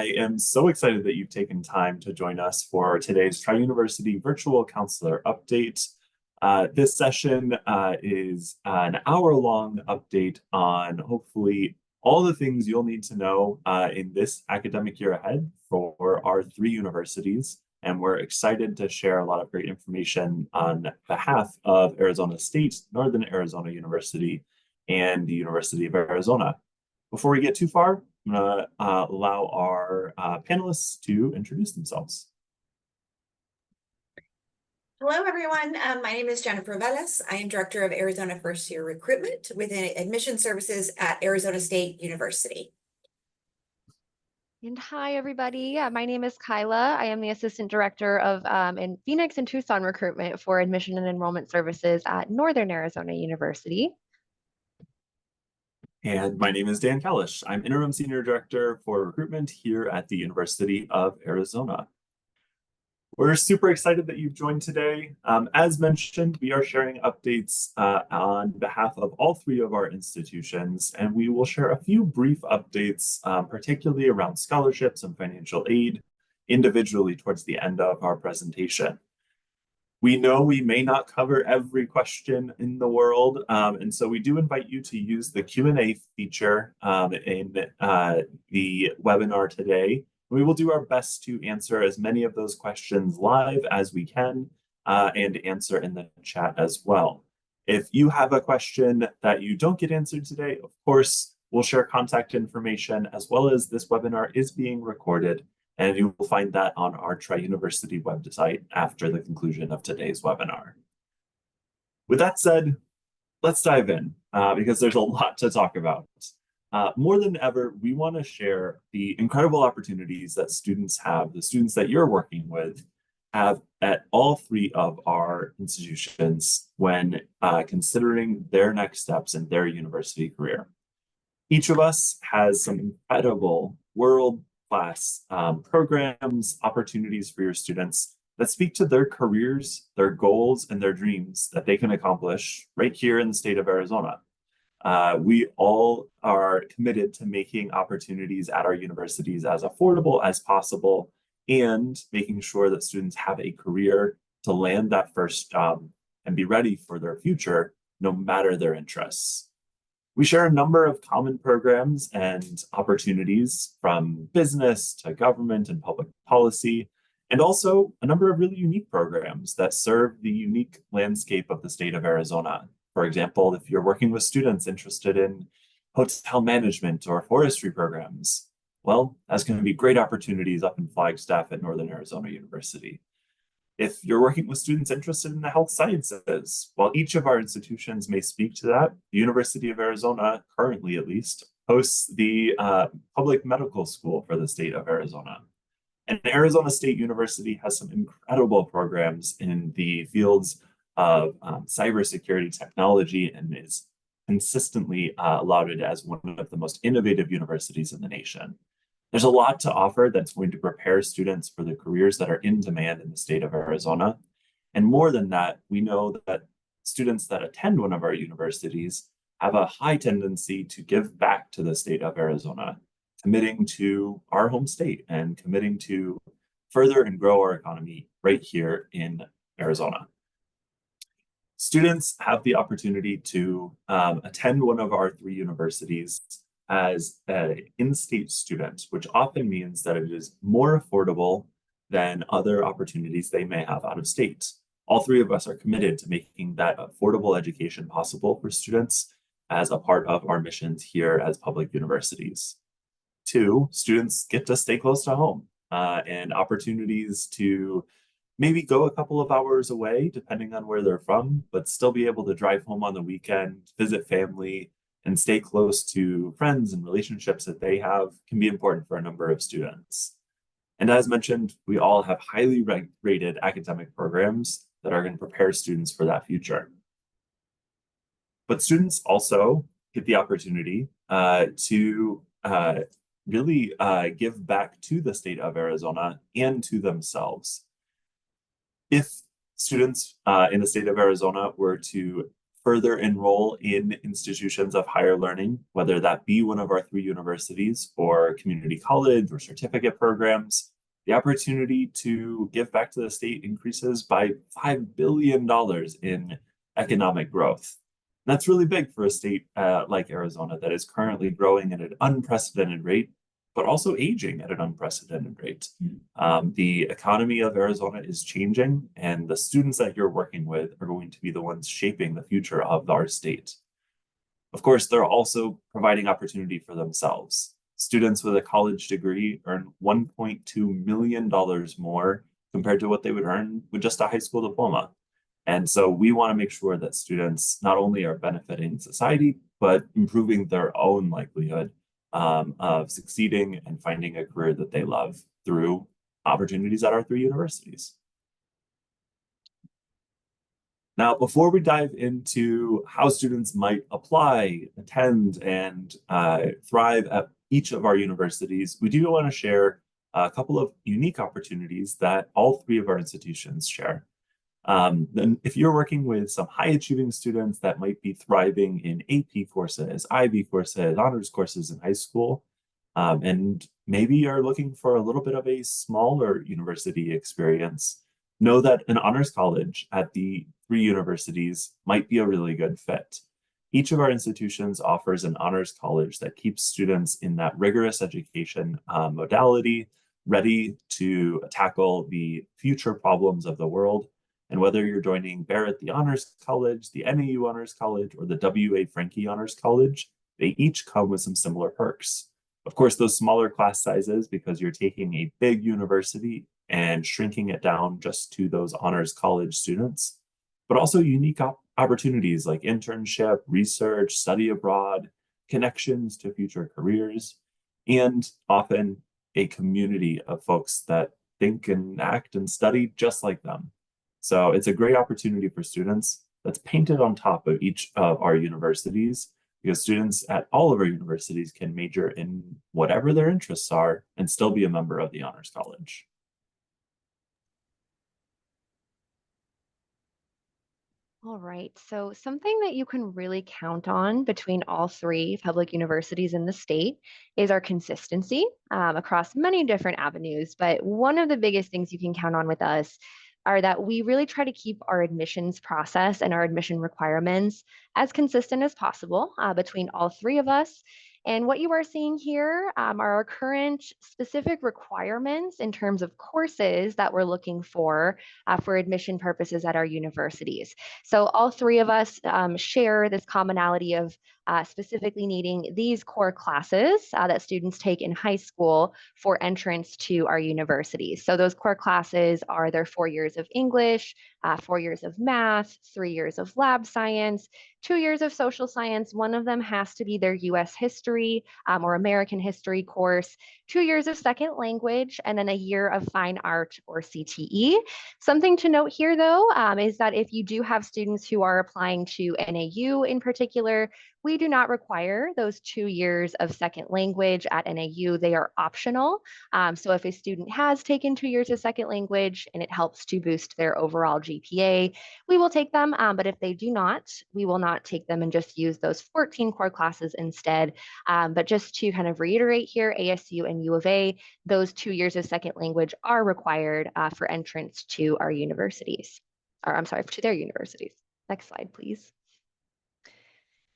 I am so excited that you've taken time to join us for today's Tri-University Virtual Counselor Update. This session is an hour-long update on hopefully all the things you'll need to know in this academic year ahead for our three universities. And we're excited to share a lot of great information on behalf of Arizona State, Northern Arizona University, and the University of Arizona. Before we get too far, I'm going to allow our panelists to introduce themselves. Hello, everyone. My name is Jennifer Velez. I am Director of Arizona First Year Recruitment within Admission Services at Arizona State University. And hi, everybody. My name is Kyla. I am the Assistant Director of in Phoenix and Tucson Recruitment for Admission and Enrollment Services at Northern Arizona University. And my name is Dan Kalish. I'm Interim Senior Director for Recruitment here at the University of Arizona. We're super excited that you've joined today. As mentioned, we are sharing updates on behalf of all three of our institutions, and we will share a few brief updates, particularly around scholarships and financial aid, individually towards the end of our presentation. We know we may not cover every question in the world, and so we do invite you to use the Q&A feature in the webinar today. We will do our best to answer as many of those questions live as we can and answer in the chat as well. If you have a question that you don't get answered today, of course, we'll share contact information as well as this webinar is being recorded, and you will find that on our Tri-University website after the conclusion of today's webinar. With that said, let's dive in because there's a lot to talk about. More than ever, we want to share the incredible opportunities that students have, the students that you're working with, have at all three of our institutions when considering their next steps in their university career. Each of us has some incredible world-class programs, opportunities for your students that speak to their careers, their goals, and their dreams that they can accomplish right here in the state of Arizona. We all are committed to making opportunities at our universities as affordable as possible and making sure that students have a career to land that first job and be ready for their future, no matter their interests. We share a number of common programs and opportunities from business to government and public policy, and also a number of really unique programs that serve the unique landscape of the state of Arizona. For example, if you're working with students interested in hotel management or forestry programs, well, that's going to be great opportunities up in Flagstaff at Northern Arizona University. If you're working with students interested in the health sciences, while each of our institutions may speak to that, the University of Arizona, currently at least, hosts the public medical school for the state of Arizona. And Arizona State University has some incredible programs in the fields of cybersecurity technology and is consistently lauded as one of the most innovative universities in the nation. There's a lot to offer that's going to prepare students for the careers that are in demand in the state of Arizona. And more than that, we know that students that attend one of our universities have a high tendency to give back to the state of Arizona, committing to our home state and committing to further and grow our economy right here in Arizona. Students have the opportunity to attend one of our three universities as an in-state student, which often means that it is more affordable than other opportunities they may have out of state. All three of us are committed to making that affordable education possible for students as a part of our missions here as public universities. Two, students get to stay close to home and opportunities to maybe go a couple of hours away, depending on where they're from, but still be able to drive home on the weekend, visit family, and stay close to friends and relationships that they have can be important for a number of students. And as mentioned, we all have highly rated academic programs that are going to prepare students for that future. But students also get the opportunity to really give back to the state of Arizona and to themselves. If students in the state of Arizona were to further enroll in institutions of higher learning, whether that be one of our 3 universities or community college or certificate programs, the opportunity to give back to the state increases by $5 billion in economic growth. And that's really big for a state like Arizona that is currently growing at an unprecedented rate, but also aging at an unprecedented rate. The economy of Arizona is changing, and the students that you're working with are going to be the ones shaping the future of our state. Of course, they're also providing opportunity for themselves. Students with a college degree earn $1.2 million more compared to what they would earn with just a high school diploma. And so we want to make sure that students not only are benefiting society, but improving their own likelihood of succeeding and finding a career that they love through opportunities at our 3 universities. Now, before we dive into how students might apply, attend, and thrive at each of our universities, we do want to share a couple of unique opportunities that all 3 of our institutions share. Then if you're working with some high achieving students that might be thriving in AP courses, IB courses, honors courses in high school, and maybe you're looking for a little bit of a smaller university experience, know that an honors college at the 3 universities might be a really good fit. Each of our institutions offers an honors college that keeps students in that rigorous education modality, ready to tackle the future problems of the world. And whether you're joining Barrett the Honors College, the NAU Honors College, or the W.A. Franke Honors College, they each come with some similar perks. Of course, those smaller class sizes, because you're taking a big university and shrinking it down just to those honors college students, but also unique opportunities like internship, research, study abroad, connections to future careers, and often a community of folks that think and act and study just like them. So it's a great opportunity for students that's painted on top of each of our universities, because students at all of our universities can major in whatever their interests are and still be a member of the Honors College. All right, so something that you can really count on between all 3 public universities in the state is our consistency across many different avenues. But one of the biggest things you can count on with us are that we really try to keep our admissions process and our admission requirements as consistent as possible between all 3 of us. And what you are seeing here are our current specific requirements in terms of courses that we're looking for admission purposes at our universities. So all 3 of us share this commonality of specifically needing these core classes that students take in high school for entrance to our universities. So those core classes are their 4 years of English, 4 years of math, 3 years of lab science, 2 years of social science. One of them has to be their US history or American history course, 2 years of second language, and then a year of fine art or CTE. Something to note here, though, is that if you do have students who are applying to NAU in particular, we do not require those 2 years of second language at NAU. They are optional. So if a student has taken 2 years of second language and it helps to boost their overall GPA, we will take them. But if they do not, we will not take them and just use those 14 core classes instead. But just to kind of reiterate here, ASU and U of A, those 2 years of second language are required for entrance to our universities, or I'm sorry, to their universities. Next slide, please.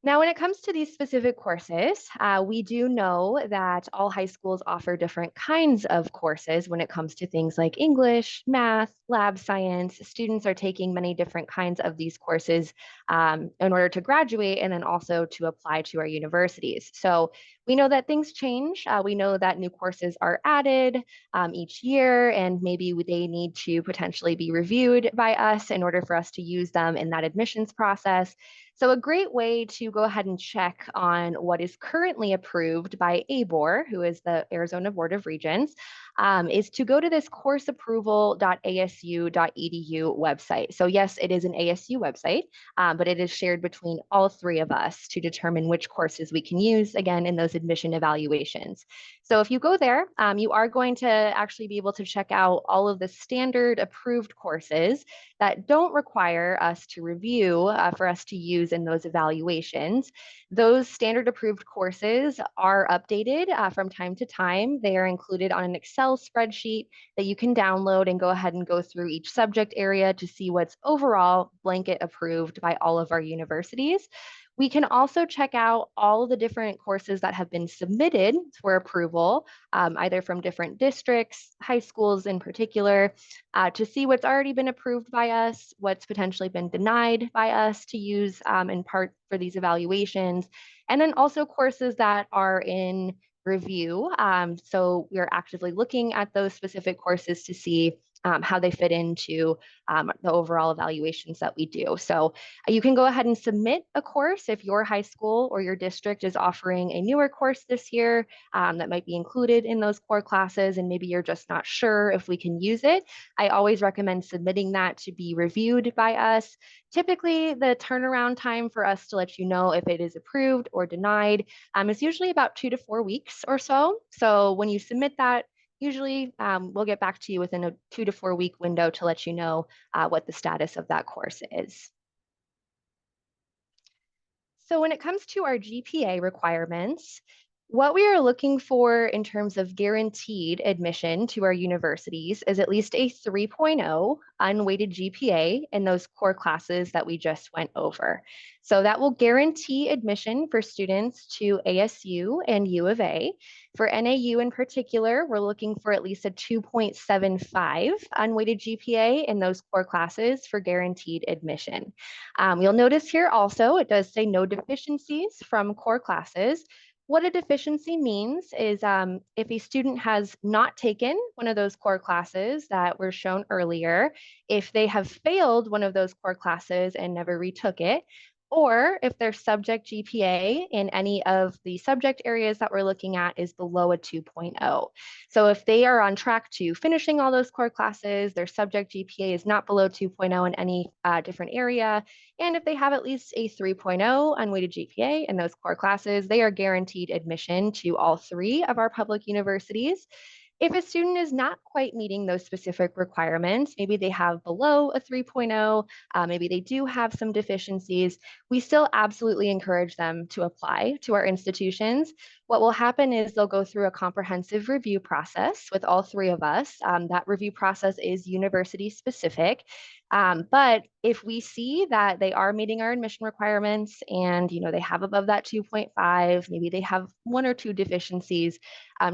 Now, when it comes to these specific courses, we do know that all high schools offer different kinds of courses when it comes to things like English, math, lab science. Students are taking many different kinds of these courses in order to graduate and then also to apply to our universities. So we know that things change. We know that new courses are added each year, and maybe they need to potentially be reviewed by us in order for us to use them in that admissions process. So a great way to go ahead and check on what is currently approved by ABOR, who is the Arizona Board of Regents, is to go to this courseapproval.asu.edu website. So yes, it is an ASU website, but it is shared between all 3 of us to determine which courses we can use, again, in those admission evaluations. So if you go there, you are going to actually be able to check out all of the standard approved courses that don't require us to review for us to use in those evaluations. Those standard approved courses are updated from time to time. They are included on an Excel spreadsheet that you can download and go ahead and go through each subject area to see what's overall blanket approved by all of our universities. We can also check out all the different courses that have been submitted for approval, either from different districts, high schools in particular, to see what's already been approved by us, what's potentially been denied by us to use in part for these evaluations, and then also courses that are in review. So we're actively looking at those specific courses to see how they fit into the overall evaluations that we do. So you can go ahead and submit a course if your high school or your district is offering a newer course this year that might be included in those core classes, and maybe you're just not sure if we can use it. I always recommend submitting that to be reviewed by us. Typically, the turnaround time for us to let you know if it is approved or denied is usually about 2 to 4 weeks or so. So when you submit that, usually we'll get back to you within a 2 to 4 week window to let you know what the status of that course is. So when it comes to our GPA requirements, what we are looking for in terms of guaranteed admission to our universities is at least a 3.0 unweighted GPA in those core classes that we just went over. So that will guarantee admission for students to ASU and U of A. For NAU in particular, we're looking for at least a 2.75 unweighted GPA in those core classes for guaranteed admission. You'll notice here also, it does say no deficiencies from core classes. What a deficiency means is if a student has not taken one of those core classes that were shown earlier, if they have failed one of those core classes and never retook it, or if their subject GPA in any of the subject areas that we're looking at is below a 2.0. So if they are on track to finishing all those core classes, their subject GPA is not below 2.0 in any different area, and if they have at least a 3.0 unweighted GPA in those core classes, they are guaranteed admission to all 3 of our public universities. If a student is not quite meeting those specific requirements, maybe they have below a 3.0, maybe they do have some deficiencies, we still absolutely encourage them to apply to our institutions. What will happen is they'll go through a comprehensive review process with all 3 of us. That review process is university specific. But if we see that they are meeting our admission requirements and they have above that 2.5, maybe they have 1 or 2 deficiencies,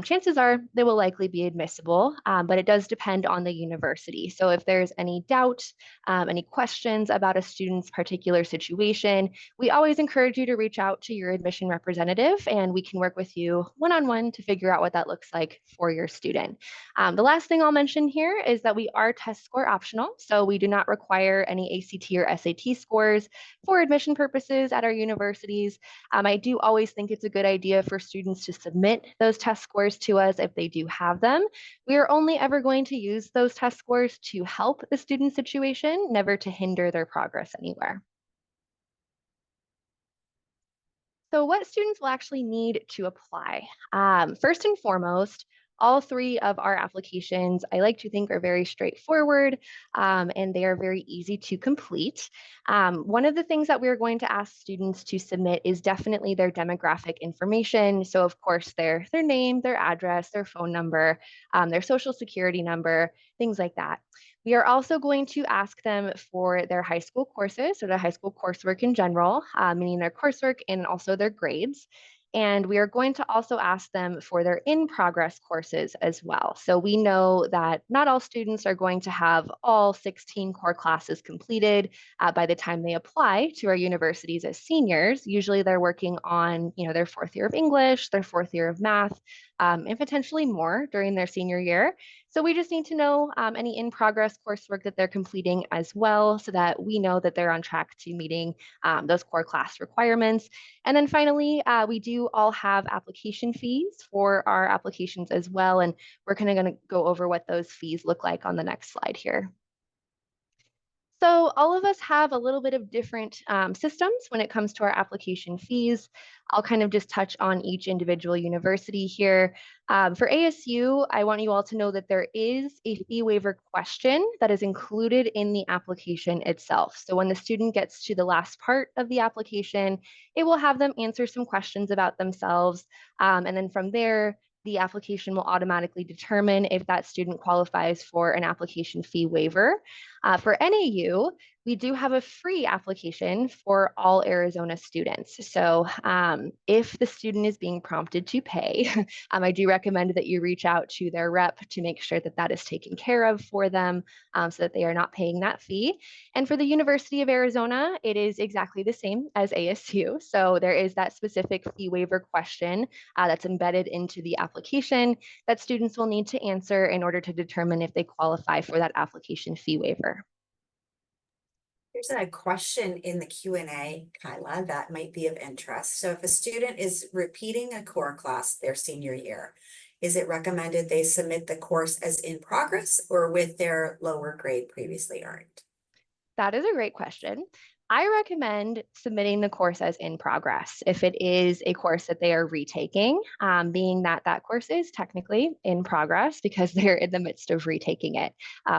chances are they will likely be admissible, but it does depend on the university. So if there's any doubt, any questions about a student's particular situation, we always encourage you to reach out to your admission representative and we can work with you one-on-one to figure out what that looks like for your student. The last thing I'll mention here is that we are test score optional, so we do not require any ACT or SAT scores for admission purposes at our universities. I do always think it's a good idea for students to submit those test scores to us if they do have them. We are only ever going to use those test scores to help the student situation, never to hinder their progress anywhere. So what students will actually need to apply? First and foremost, all 3 of our applications, I like to think, are very straightforward and they are very easy to complete. One of the things that we're going to ask students to submit is definitely their demographic information. So of course, their name, their address, their phone number, their social security number, things like that. We are also going to ask them for their high school courses, or their high school coursework in general, meaning their coursework and also their grades. And we are going to also ask them for their in-progress courses as well. So we know that not all students are going to have all 16 core classes completed by the time they apply to our universities as seniors. Usually they're working on their 4th year of English, their 4th year of math, and potentially more during their senior year. So we just need to know any in-progress coursework that they're completing as well, so that we know that they're on track to meeting those core class requirements. And then finally, we do all have application fees for our applications as well. And we're kind of going to go over what those fees look like on the next slide here. So all of us have a little bit of different systems when it comes to our application fees. I'll kind of just touch on each individual university here. For ASU, I want you all to know that there is a fee waiver question that is included in the application itself. So when the student gets to the last part of the application, it will have them answer some questions about themselves. And then from there, the application will automatically determine if that student qualifies for an application fee waiver. For NAU, we do have a free application for all Arizona students. So if the student is being prompted to pay, I do recommend that you reach out to their rep to make sure that that is taken care of for them so that they are not paying that fee. And for the University of Arizona, it is exactly the same as ASU. So there is that specific fee waiver question that's embedded into the application that students will need to answer in order to determine if they qualify for that application fee waiver. Here's a question in the Q&A, Kyla, that might be of interest. So if a student is repeating a core class their senior year, is it recommended they submit the course as in progress or with their lower grade previously earned? That is a great question. I recommend submitting the course as in progress if it is a course that they are retaking, being that that course is technically in progress because they're in the midst of retaking it.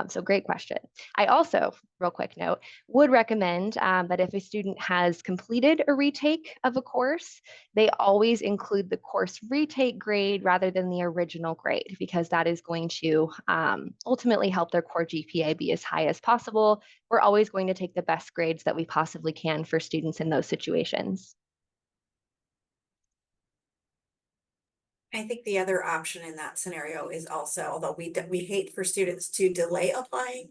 So great question. I also, real quick note, would recommend that if a student has completed a retake of a course, they always include the course retake grade rather than the original grade because that is going to ultimately help their core GPA be as high as possible. We're always going to take the best grades that we possibly can for students in those situations. I think the other option in that scenario is also, although we hate for students to delay applying,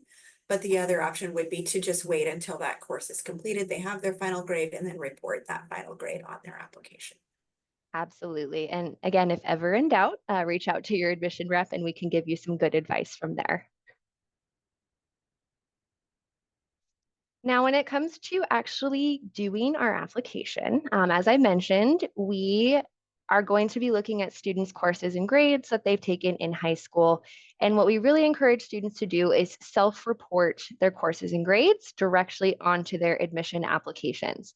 but the other option would be to just wait until that course is completed, they have their final grade, and then report that final grade on their application. Absolutely. And again, if ever in doubt, reach out to your admission rep and we can give you some good advice from there. Now, when it comes to actually doing our application, as I mentioned, we are going to be looking at students' courses and grades that they've taken in high school. And what we really encourage students to do is self-report their courses and grades directly onto their admission applications.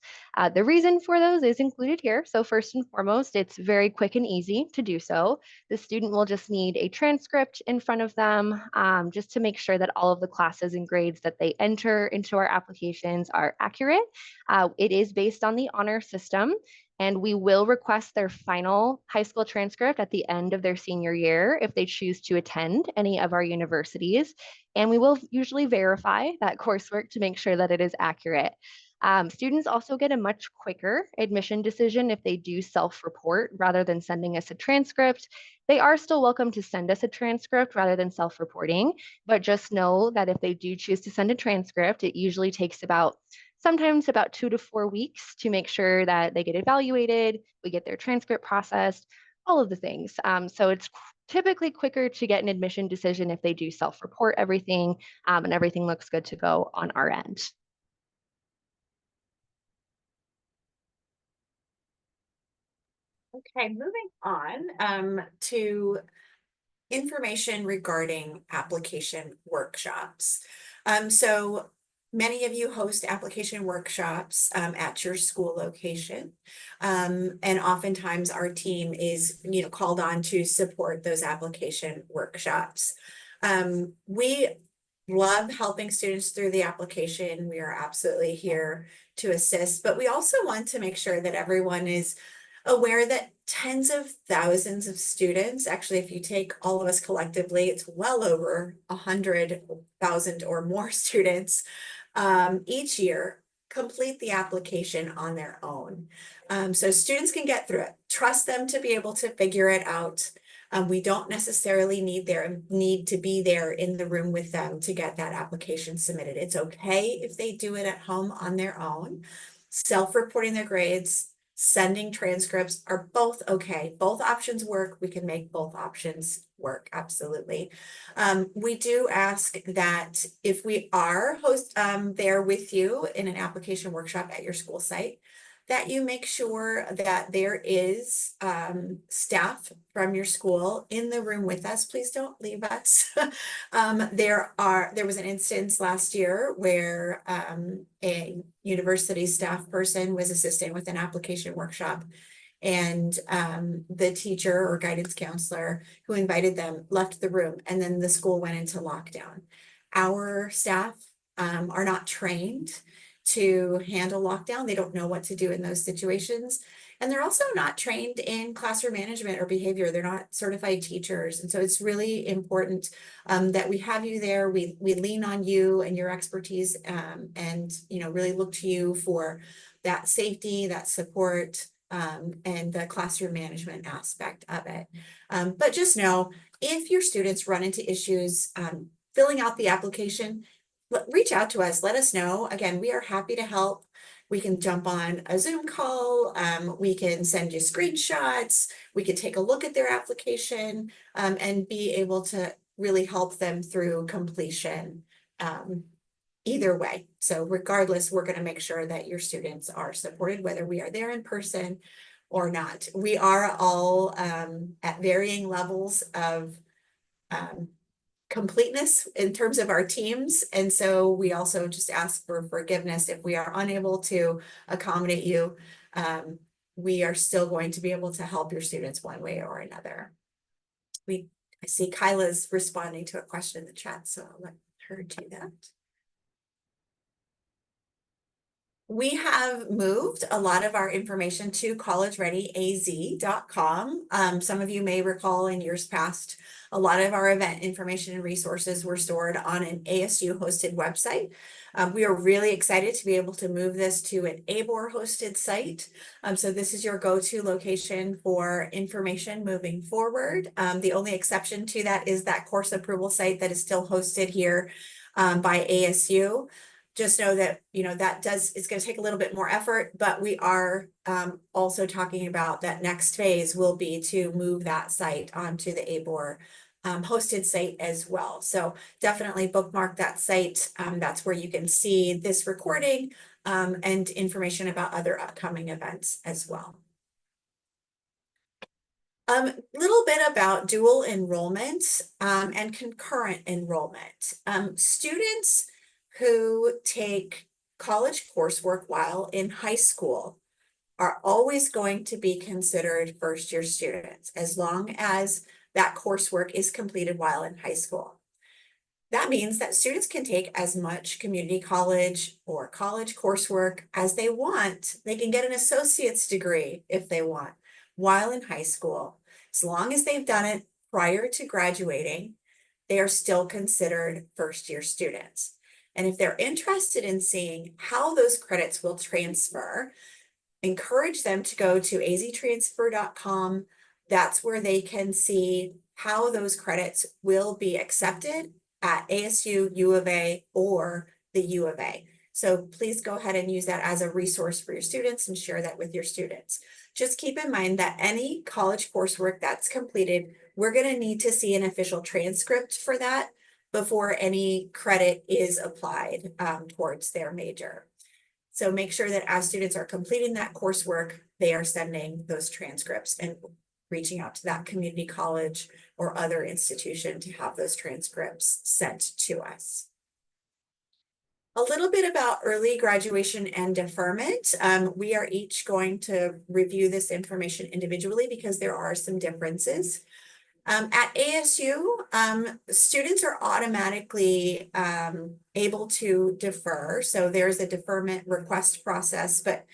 The reason for those is included here. So first and foremost, it's very quick and easy to do so. The student will just need a transcript in front of them just to make sure that all of the classes and grades that they enter into our applications are accurate. It is based on the honor system, and we will request their final high school transcript at the end of their senior year if they choose to attend any of our universities. And we will usually verify that coursework to make sure that it is accurate. Students also get a much quicker admission decision if they do self-report rather than sending us a transcript. They are still welcome to send us a transcript rather than self-reporting, but just know that if they do choose to send a transcript, it usually takes sometimes about 2 to 4 weeks to make sure that they get evaluated, we get their transcript processed, all of the things. So it's typically quicker to get an admission decision if they do self-report everything and everything looks good to go on our end. Okay, moving on to information regarding application workshops. So many of you host application workshops at your school location. And oftentimes our team is, called on to support those application workshops. We love helping students through the application. We are absolutely here to assist, but we also want to make sure that everyone is aware that tens of thousands of students, actually, if you take all of us collectively, it's well over 100,000 or more students each year complete the application on their own. So students can get through it. Trust them to be able to figure it out. We don't necessarily need to be there in the room with them to get that application submitted. It's okay if they do it at home on their own. Self-reporting their grades, sending transcripts are both okay. Both options work. We can make both options work. Absolutely. We do ask that if we are there with you in an application workshop at your school site, that you make sure that there is staff from your school in the room with us. Please don't leave us. There was an instance last year where a university staff person was assisting with an application workshop, and the teacher or guidance counselor who invited them left the room, and then the school went into lockdown. Our staff are not trained to handle lockdown. They don't know what to do in those situations. And they're also not trained in classroom management or behavior. They're not certified teachers. And so it's really important that we have you there. We lean on you and your expertise, and really look to you for that safety, that support, and the classroom management aspect of it. But just know, if your students run into issues filling out the application, reach out to us, let us know. Again, we are happy to help. We can jump on a Zoom call. We can send you screenshots. We can take a look at their application and be able to really help them through completion either way. So regardless, we're going to make sure that your students are supported, whether we are there in person or not. We are all at varying levels of completeness in terms of our teams. And so we also just ask for forgiveness if we are unable to accommodate you. We are still going to be able to help your students one way or another. I see Kyla's responding to a question in the chat, so I'll let her do that. We have moved a lot of our information to collegereadyaz.com. Some of you may recall in years past, a lot of our event information and resources were stored on an ASU hosted website. We are really excited to be able to move this to an ABOR hosted site. So this is your go-to location for information moving forward. The only exception to that is that course approval site that is still hosted here by ASU. Just know that, it's going to take a little bit more effort, but we are also talking about that next phase will be to move that site onto the ABOR hosted site as well. So definitely bookmark that site. That's where you can see this recording and information about other upcoming events as well. Little bit about dual enrollment and concurrent enrollment. Students who take college coursework while in high school are always going to be considered first-year students as long as that coursework is completed while in high school. That means that students can take as much community college or college coursework as they want. They can get an associate's degree if they want while in high school. As long as they've done it prior to graduating, they are still considered first-year students. And if they're interested in seeing how those credits will transfer, encourage them to go to aztransfer.com. That's where they can see how those credits will be accepted at ASU, U of A, or the U of A. So please go ahead and use that as a resource for your students and share that with your students. Just keep in mind that any college coursework that's completed, we're going to need to see an official transcript for that before any credit is applied towards their major. So make sure that as students are completing that coursework, they are sending those transcripts and reaching out to that community college or other institution to have those transcripts sent to us. A little bit about early graduation and deferment. We are each going to review this information individually because there are some differences. At ASU, students are automatically able to defer. So there's a deferment request process, but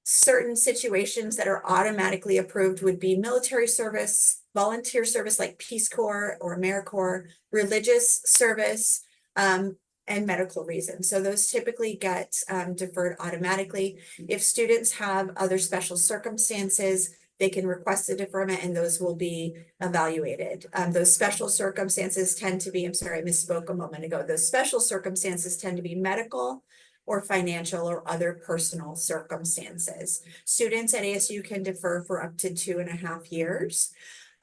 certain situations that are automatically approved would be military service, volunteer service like Peace Corps or AmeriCorps, religious service, and medical reasons. So those typically get deferred automatically. If students have other special circumstances, they can request a deferment and those will be evaluated. Those special circumstances tend to be, I'm sorry, I misspoke a moment ago. Those special circumstances tend to be medical or financial or other personal circumstances. Students at ASU can defer for up to 2.5 years.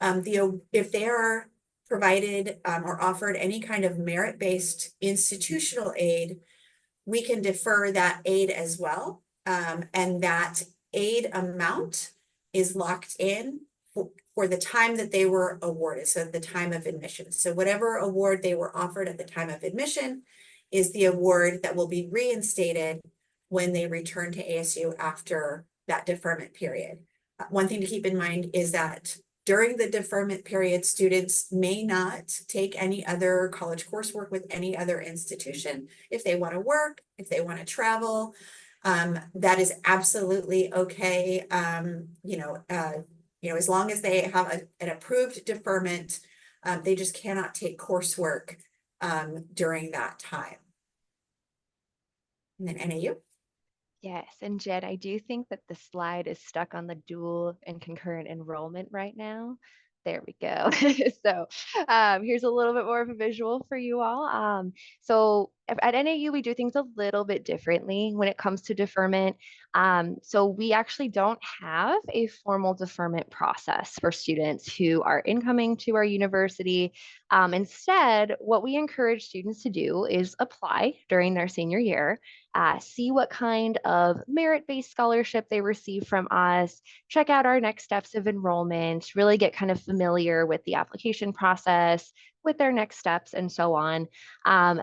If they are provided or offered any kind of merit-based institutional aid, we can defer that aid as well. And that aid amount is locked in for the time that they were awarded, so at the time of admission. So whatever award they were offered at the time of admission is the award that will be reinstated when they return to ASU after that deferment period. One thing to keep in mind is that during the deferment period, students may not take any other college coursework with any other institution. If they want to work, if they want to travel, that is absolutely okay. As long as they have an approved deferment, they just cannot take coursework during that time. And then NAU. Yes, and Jed, I do think that the slide is stuck on the dual and concurrent enrollment right now. There we go. So here's a little bit more of a visual for you all. So at NAU, we do things a little bit differently when it comes to deferment. So we actually don't have a formal deferment process for students who are incoming to our university. Instead, what we encourage students to do is apply during their senior year, see what kind of merit-based scholarship they receive from us, check out our next steps of enrollment, really get kind of familiar with the application process, with their next steps and so on.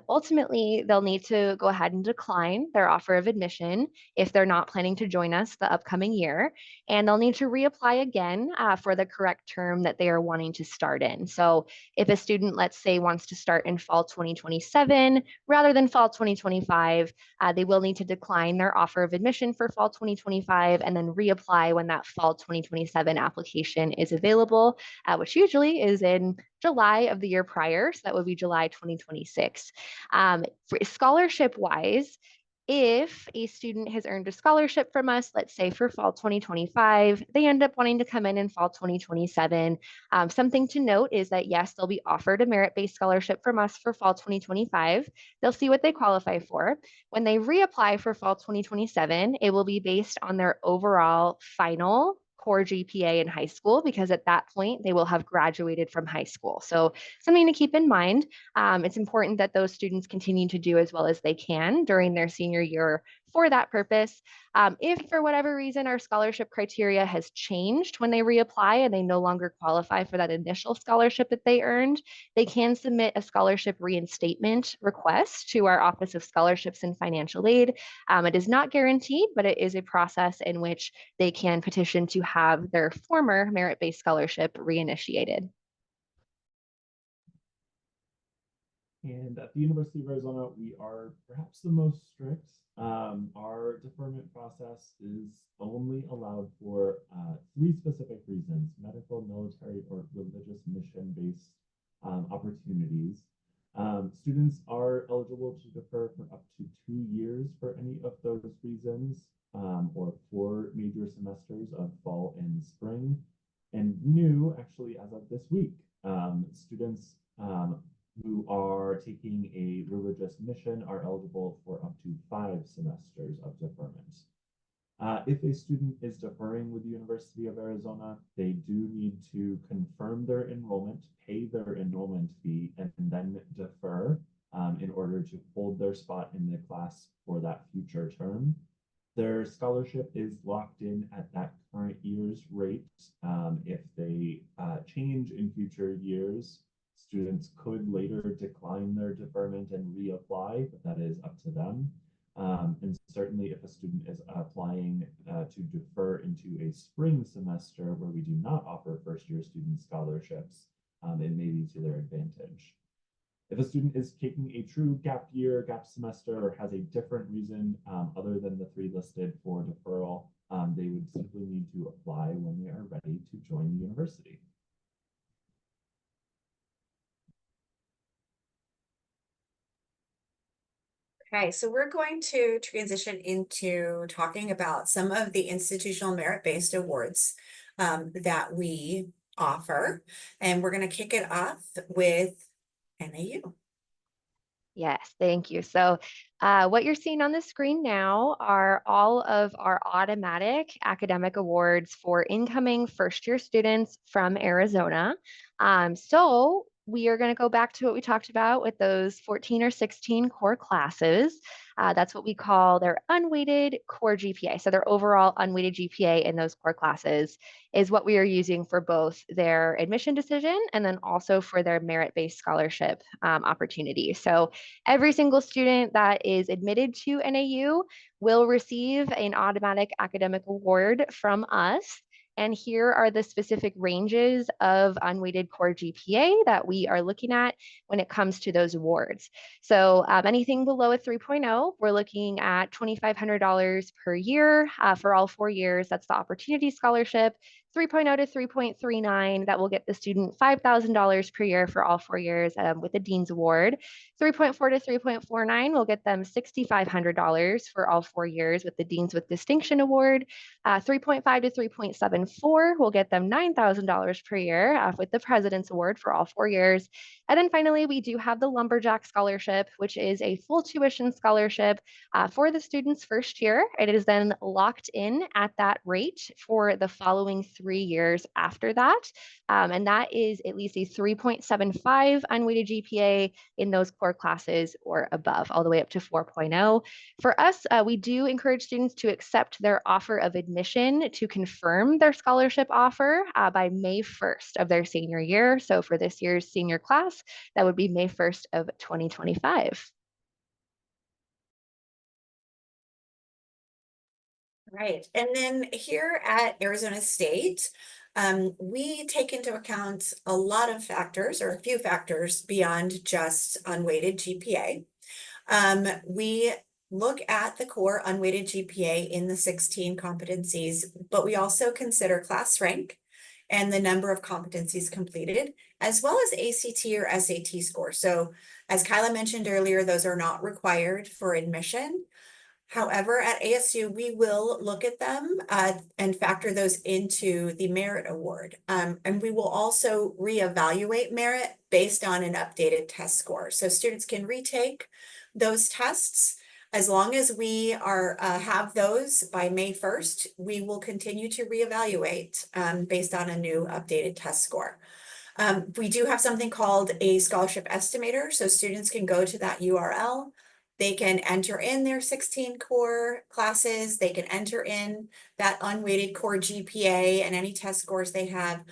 Ultimately, they'll need to go ahead and decline their offer of admission if they're not planning to join us the upcoming year, and they'll need to reapply again for the correct term that they are wanting to start in. So if a student, let's say, wants to start in fall 2027 rather than fall 2025, they will need to decline their offer of admission for fall 2025 and then reapply when that fall 2027 application is available, which usually is in July of the year prior. So that would be July 2026. Scholarship wise, if a student has earned a scholarship from us, let's say for fall 2025, they end up wanting to come in fall 2027. Something to note is that yes, they'll be offered a merit-based scholarship from us for fall 2025. They'll see what they qualify for. When they reapply for fall 2027, it will be based on their overall final core GPA in high school, because at that point they will have graduated from high school. So something to keep in mind. It's important that those students continue to do as well as they can during their senior year for that purpose. If for whatever reason our scholarship criteria has changed when they reapply and they no longer qualify for that initial scholarship that they earned, they can submit a scholarship reinstatement request to our Office of Scholarships and Financial Aid. It is not guaranteed, but it is a process in which they can petition to have their former merit-based scholarship reinitiated. And at the University of Arizona, we are perhaps the most strict. Our deferment process is only allowed for 3 specific reasons: medical, military, or religious mission-based opportunities. Students are eligible to defer for up to 2 years for any of those reasons, or 4 major semesters of fall and spring. And new, actually, as of this week, students who are taking a religious mission are eligible for up to 5 semesters of deferment. If a student is deferring with the University of Arizona, they do need to confirm their enrollment, pay their enrollment fee, and then defer in order to hold their spot in the class for that future term. Their scholarship is locked in at that current year's rate. If they change in future years, students could later decline their deferment and reapply, but that is up to them. And certainly if a student is applying to defer into a spring semester where we do not offer first-year student scholarships, it may be to their advantage. If a student is taking a true gap year, gap semester, or has a different reason other than the 3 listed for deferral, they would simply need to apply when they are ready to join the university. Okay, so we're going to transition into talking about some of the institutional merit-based awards that we offer. And we're going to kick it off with NAU. Yes, thank you. So what you're seeing on the screen now are all of our automatic academic awards for incoming first-year students from Arizona. So we are going to go back to what we talked about with those 14 or 16 core classes. That's what we call their unweighted core GPA. So their overall unweighted GPA in those core classes is what we are using for both their admission decision and then also for their merit-based scholarship opportunity. So every single student that is admitted to NAU will receive an automatic academic award from us. And here are the specific ranges of unweighted core GPA that we are looking at when it comes to those awards. So anything below a 3.0, we're looking at $2,500 per year for all 4 years. That's the Opportunity Scholarship. 3.0 to 3.39, that will get the student $5,000 per year for all 4 years with the Dean's Award. 3.4 to 3.49 will get them $6,500 for all 4 years with the Dean's with Distinction Award. 3.5 to 3.74 will get them $9,000 per year with the President's Award for all 4 years. And then finally, we do have the Lumberjack Scholarship, which is a full tuition scholarship for the student's first year. It is then locked in at that rate for the following 3 years after that. And that is at least a 3.75 unweighted GPA in those core classes or above, all the way up to 4.0. For us, we do encourage students to accept their offer of admission to confirm their scholarship offer by May 1st of their senior year. So for this year's senior class, that would be May 1st of 2025. Right. And then here at Arizona State, we take into account a lot of factors or a few factors beyond just unweighted GPA. We look at the core unweighted GPA in the 16 competencies, but we also consider class rank and the number of competencies completed, as well as ACT or SAT score. So as Kyla mentioned earlier, those are not required for admission. However, at ASU, we will look at them and factor those into the merit award. And we will also reevaluate merit based on an updated test score. So students can retake those tests. As long as we have those by May 1st, we will continue to reevaluate based on a new updated test score. We do have something called a scholarship estimator. So students can go to that URL. They can enter in their 16 core classes. They can enter in that unweighted core GPA and any test scores they have.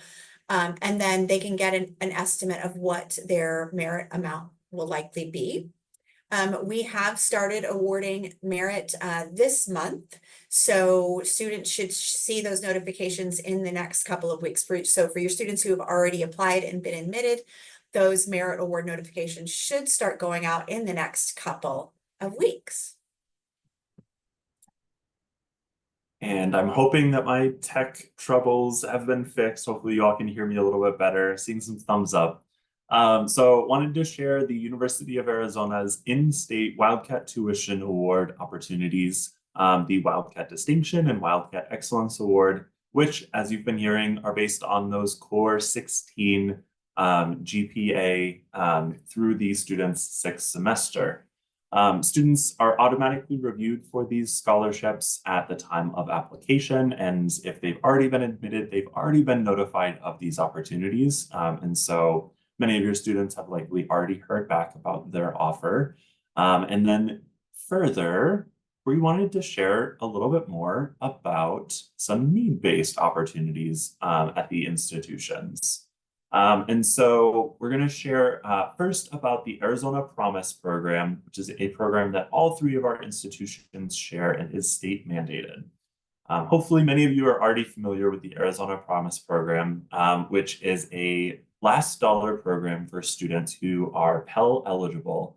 And then they can get an estimate of what their merit amount will likely be. We have started awarding merit this month. So students should see those notifications in the next couple of weeks. So for your students who have already applied and been admitted, those merit award notifications should start going out in the next couple of weeks. And I'm hoping that my tech troubles have been fixed. Hopefully you all can hear me a little bit better, seeing some thumbs up. So wanted to share the University of Arizona's in-state Wildcat Tuition Award opportunities, the Wildcat Distinction and Wildcat Excellence Award, which, as you've been hearing, are based on those core 16 GPA through the student's sixth semester. Students are automatically reviewed for these scholarships at the time of application, and if they've already been admitted, they've already been notified of these opportunities. And so many of your students have likely already heard back about their offer. And then further, we wanted to share a little bit more about some need-based opportunities at the institutions. And so we're going to share first about the Arizona Promise program, which is a program that all 3 of our institutions share and is state mandated. Hopefully many of you are already familiar with the Arizona Promise program, which is a last dollar program for students who are Pell eligible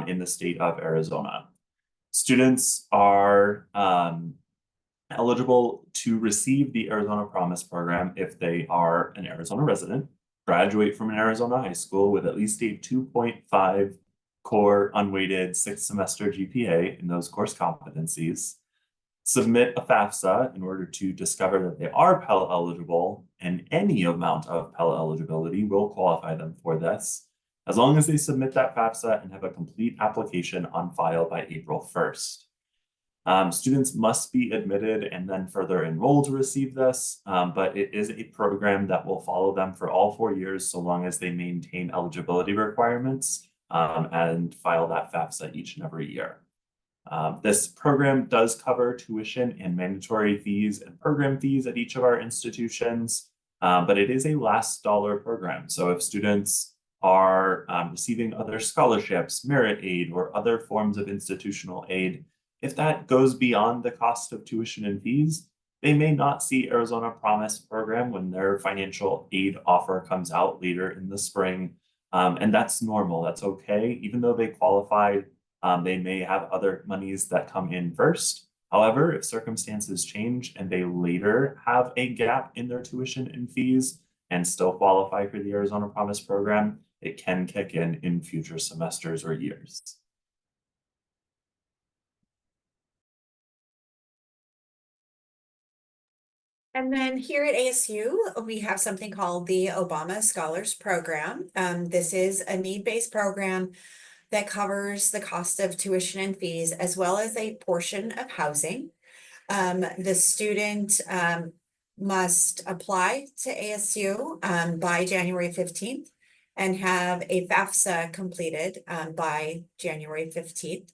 in the state of Arizona. Students are eligible to receive the Arizona Promise program if they are an Arizona resident, graduate from an Arizona high school with at least a 2.5 core unweighted 6th semester GPA in those course competencies, submit a FAFSA in order to discover that they are Pell eligible, and any amount of Pell eligibility will qualify them for this, as long as they submit that FAFSA and have a complete application on file by April 1st. Students must be admitted and then further enrolled to receive this, but it is a program that will follow them for all 4 years so long as they maintain eligibility requirements and file that FAFSA each and every year. This program does cover tuition and mandatory fees and program fees at each of our institutions, but it is a last dollar program. So if students are receiving other scholarships, merit aid, or other forms of institutional aid, if that goes beyond the cost of tuition and fees, they may not see Arizona Promise program when their financial aid offer comes out later in the spring. And that's normal, that's okay. Even though they qualified, they may have other monies that come in first. However, if circumstances change and they later have a gap in their tuition and fees and still qualify for the Arizona Promise program, it can kick in future semesters or years. And then here at ASU, we have something called the Obama Scholars Program. This is a need-based program that covers the cost of tuition and fees, as well as a portion of housing. The student must apply to ASU by January 15th and have a FAFSA completed by January 15th.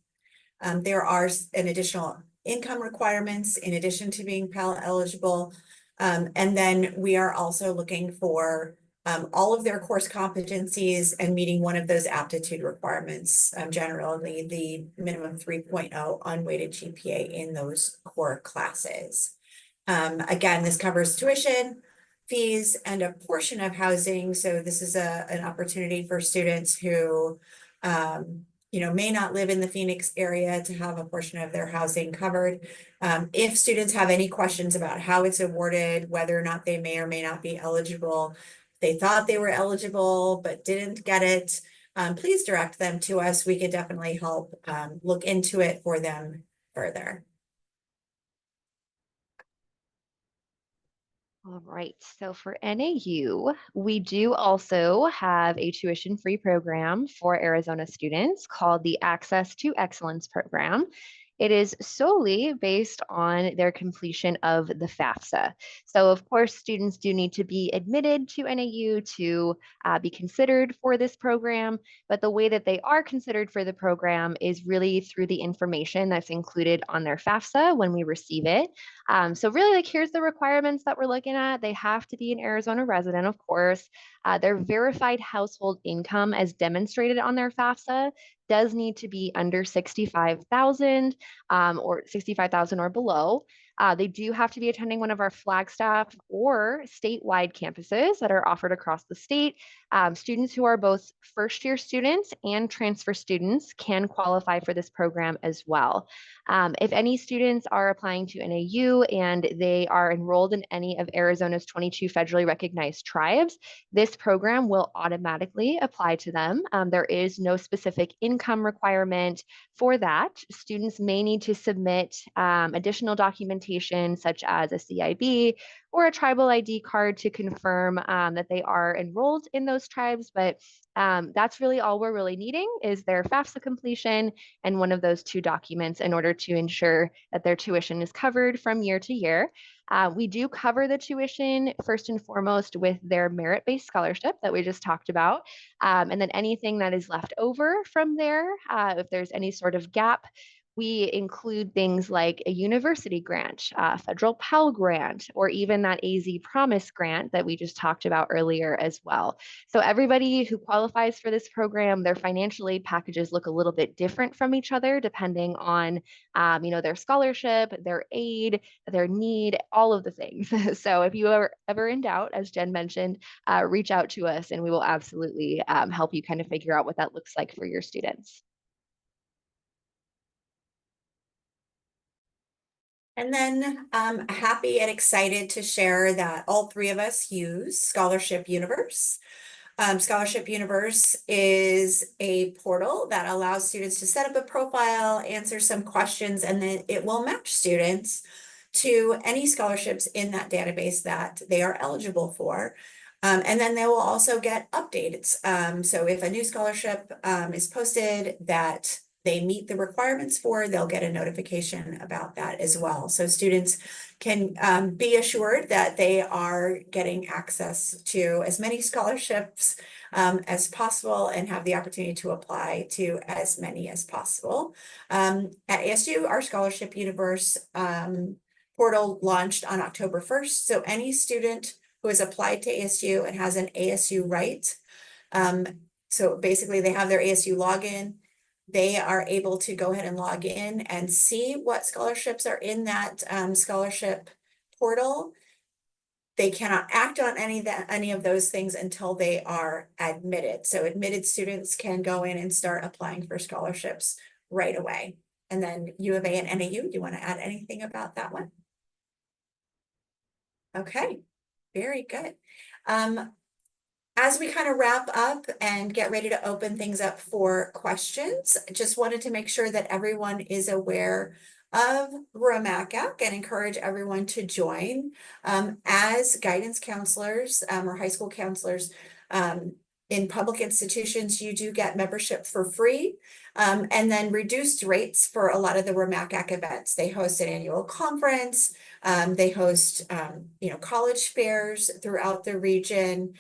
There are an additional income requirements in addition to being Pell eligible. And then we are also looking for all of their course competencies and meeting one of those aptitude requirements, generally the minimum 3.0 unweighted GPA in those core classes. Again, this covers tuition, fees, and a portion of housing. So this is an opportunity for students who may not live in the Phoenix area to have a portion of their housing covered. If students have any questions about how it's awarded, whether or not they may or may not be eligible, they thought they were eligible but didn't get it, please direct them to us. We could definitely help look into it for them further. All right, so for NAU, we do also have a tuition-free program for Arizona students called the Access to Excellence program. It is solely based on their completion of the FAFSA. So of course, students do need to be admitted to NAU to be considered for this program, but the way that they are considered for the program is really through the information that's included on their FAFSA when we receive it. So really, like, here's the requirements that we're looking at. They have to be an Arizona resident, of course. Their verified household income as demonstrated on their FAFSA does need to be under 65,000 or 65,000 or below. They do have to be attending one of our Flagstaff or statewide campuses that are offered across the state. Students who are both first-year students and transfer students can qualify for this program as well. If any students are applying to NAU and they are enrolled in any of Arizona's 22 federally recognized tribes, this program will automatically apply to them. There is no specific income requirement for that. Students may need to submit additional documentation such as a CIB or a tribal ID card to confirm that they are enrolled in those tribes, but that's really all we're really needing is their FAFSA completion and one of those two documents in order to ensure that their tuition is covered from year to year. We do cover the tuition first and foremost with their merit-based scholarship that we just talked about. And then anything that is left over from there, if there's any sort of gap, we include things like a university grant, a federal Pell Grant, or even that AZ Promise grant that we just talked about earlier as well. So everybody who qualifies for this program, their financial aid packages look a little bit different from each other depending on their scholarship, their aid, their need, all of the things. So if you are ever in doubt, as Jen mentioned, reach out to us and we will absolutely help you kind of figure out what that looks like for your students. And then I'm happy and excited to share that all three of us use Scholarship Universe. Scholarship Universe is a portal that allows students to set up a profile, answer some questions, and then it will match students to any scholarships in that database that they are eligible for. And then they will also get updates. So if a new scholarship is posted that they meet the requirements for, they'll get a notification about that as well. So students can be assured that they are getting access to as many scholarships as possible and have the opportunity to apply to as many as possible. At ASU, our Scholarship Universe portal launched on October 1st. So any student who has applied to ASU and has an ASU right, so basically they have their ASU login, they are able to go ahead and log in and see what scholarships are in that scholarship portal. They cannot act on any of those things until they are admitted. So admitted students can go in and start applying for scholarships right away. And then U of A and NAU, do you want to add anything about that one? Okay, very good. As we kind of wrap up and get ready to open things up for questions, I just wanted to make sure that everyone is aware of RMACAC and encourage everyone to join. As guidance counselors or high school counselors in public institutions, you do get membership for free and then reduced rates for a lot of the RMACAC events. They host an annual conference. They host, college fairs throughout the region.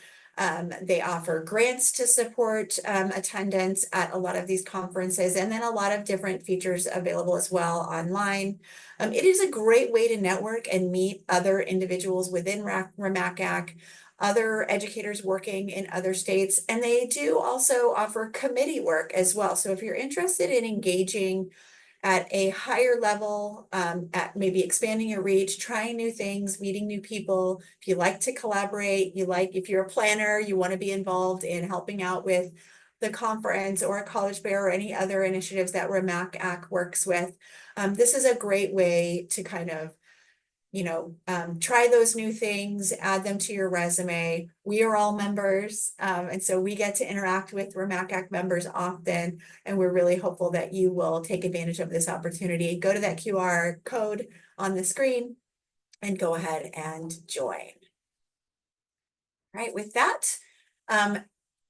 They offer grants to support attendance at a lot of these conferences, and then a lot of different features available as well online. It is a great way to network and meet other individuals within RMACAC, other educators working in other states, and they do also offer committee work as well. So if you're interested in engaging at a higher level, at maybe expanding your reach, trying new things, meeting new people. If you like to collaborate, if you're a planner, you want to be involved in helping out with the conference or a college fair or any other initiatives that RMACAC works with. This is a great way to kind of try those new things, add them to your resume. We are all members, and so we get to interact with RMACAC members often, and we're really hopeful that you will take advantage of this opportunity. Go to that QR code on the screen and go ahead and join. All right, with that,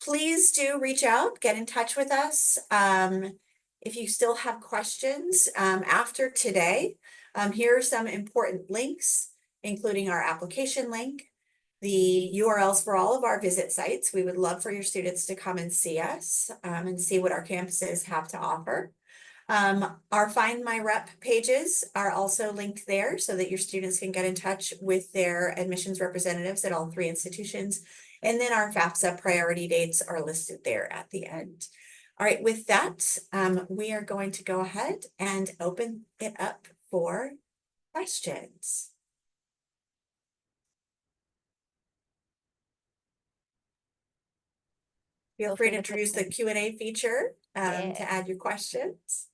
please do reach out, get in touch with us. If you still have questions after today, here are some important links, including our application link, the URLs for all of our visit sites. We would love for your students to come and see us and see what our campuses have to offer. Our Find My Rep pages are also linked there so that your students can get in touch with their admissions representatives at all three institutions. And then our FAFSA priority dates are listed there at the end. All right, with that, we are going to go ahead and open it up for questions. Feel free to use the Q&A feature to add your questions.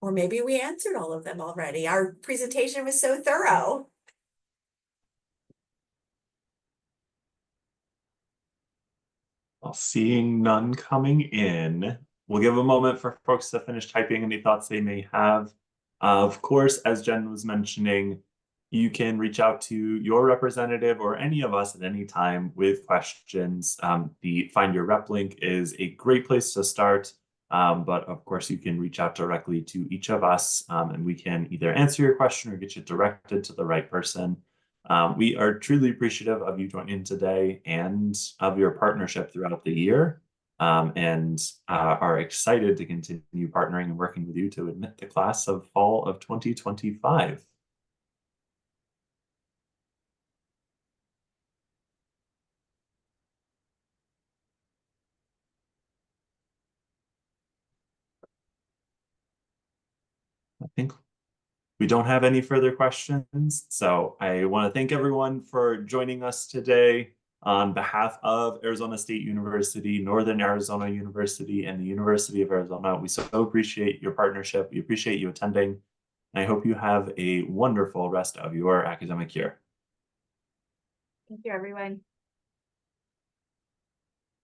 Or maybe we answered all of them already. Our presentation was so thorough. Well, seeing none coming in, we'll give a moment for folks to finish typing any thoughts they may have. Of course, as Jen was mentioning, you can reach out to your representative or any of us at any time with questions. The Find Your Rep link is a great place to start, but of course you can reach out directly to each of us and we can either answer your question or get you directed to the right person. We are truly appreciative of you joining today and of your partnership throughout the year, and are excited to continue partnering and working with you to admit the class of fall of 2025. I think we don't have any further questions, so I want to thank everyone for joining us today. On behalf of Arizona State University, Northern Arizona University, and the University of Arizona, we so appreciate your partnership. We appreciate you attending, and I hope you have a wonderful rest of your academic year. Thank you, everyone.